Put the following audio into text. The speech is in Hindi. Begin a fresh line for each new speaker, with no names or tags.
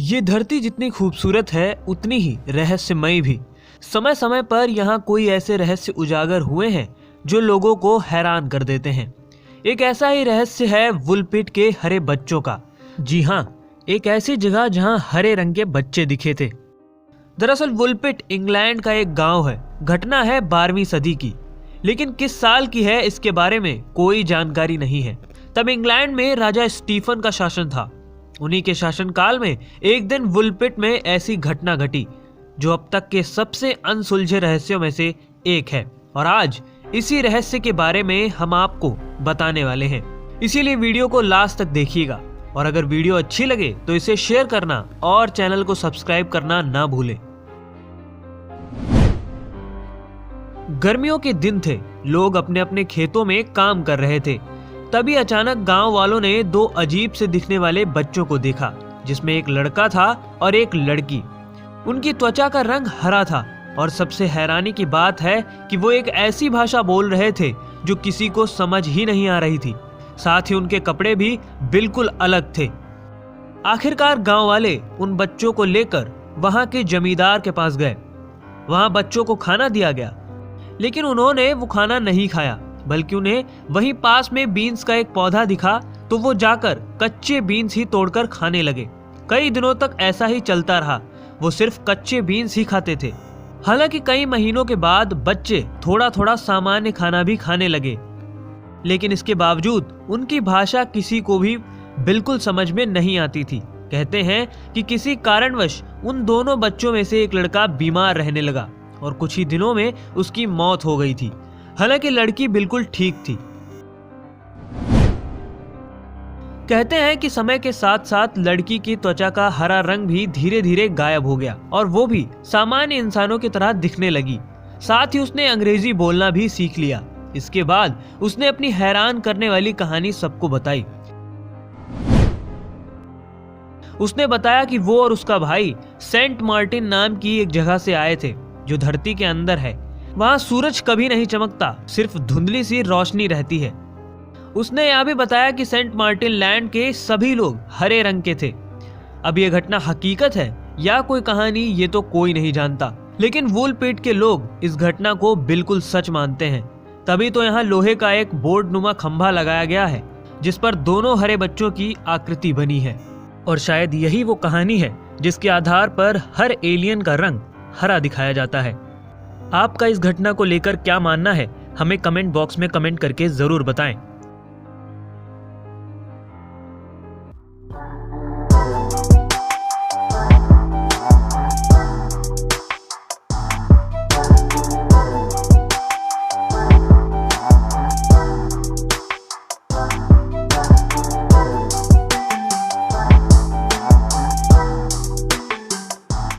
ये धरती जितनी खूबसूरत है उतनी ही रहस्यमयी भी। समय समय पर यहाँ कोई ऐसे रहस्य उजागर हुए हैं जो लोगों को हैरान कर देते हैं। एक ऐसा ही रहस्य है वुलपिट के हरे बच्चों का। जी हाँ, एक ऐसी जगह जहाँ हरे रंग के बच्चे दिखे थे। दरअसल वुलपिट इंग्लैंड का एक गांव है। घटना है 12वीं सदी की, लेकिन किस साल की है इसके बारे में कोई जानकारी नहीं है। तब इंग्लैंड में राजा स्टीफन का शासन था। उन्हीं के शासनकाल में एक दिन वुलपिट में ऐसी घटना घटी जो अब तक के सबसे अनसुलझे रहस्यों में से एक है। और आज इसी रहस्य के बारे में हम आपको बताने वाले हैं, इसीलिए वीडियो को लास्ट तक देखिएगा। और अगर वीडियो अच्छी लगे तो इसे शेयर करना और चैनल को सब्सक्राइब करना ना भूलें। गर्मियों के दिन थे, लोग अपने अपने खेतों में काम कर रहे थे। तभी अचानक गांव वालों ने दो अजीब से दिखने वाले बच्चों को देखा, जिसमें एक लड़का था और एक लड़की। उनकी त्वचा का रंग हरा था और सबसे हैरानी की बात है कि वो एक ऐसी भाषा बोल रहे थे जो किसी को समझ ही नहीं आ रही थी। साथ ही उनके कपड़े भी बिल्कुल अलग थे। आखिरकार गांव वाले उन बच्चों को लेकर वहां के जमींदार के पास गए। वहां बच्चों को खाना दिया गया, लेकिन उन्होंने वो खाना नहीं खाया, बल्कि उन्हें वहीं पास में बीन्स का एक पौधा दिखा तो वो जाकर कच्चे बीन्स ही तोड़कर खाने लगे। कई दिनों तक ऐसा ही चलता रहा। वो सिर्फ कच्चे बीन्स ही खाते थे। हालांकि कई महीनों के बाद बच्चे थोड़ा थोड़ा सामान्य खाना भी खाने लगे, लेकिन इसके बावजूद उनकी भाषा किसी को भी बिल्कुल समझ में नहीं आती थी। कहते हैं कि किसी कारणवश उन दोनों बच्चों में से एक लड़का बीमार रहने लगा और कुछ ही दिनों में उसकी मौत हो गई थी। हालांकि लड़की बिल्कुल ठीक थी। कहते हैं कि समय के साथ साथ लड़की की त्वचा का हरा रंग भी धीरे धीरे गायब हो गया और वो भी सामान्य इंसानों की तरह दिखने लगी। साथ ही उसने अंग्रेजी बोलना भी सीख लिया। इसके बाद उसने अपनी हैरान करने वाली कहानी सबको बताई। उसने बताया कि वो और उसका भाई सेंट मार्टिन नाम की एक जगह से आए थे जो धरती के अंदर है। वहां सूरज कभी नहीं चमकता, सिर्फ धुंधली सी रोशनी रहती है। उसने यह भी बताया कि सेंट मार्टिन लैंड के सभी लोग हरे रंग के थे। अब यह घटना हकीकत है या कोई कहानी, ये तो कोई नहीं जानता, लेकिन वुलपिट के लोग इस घटना को बिल्कुल सच मानते हैं। तभी तो यहाँ लोहे का एक बोर्ड नुमा खंभा लगाया गया है जिस पर दोनों हरे बच्चों की आकृति बनी है। और शायद यही वो कहानी है जिसके आधार पर हर एलियन का रंग हरा दिखाया जाता है। आपका इस घटना को लेकर क्या मानना है, हमें कमेंट बॉक्स में कमेंट करके जरूर बताएं।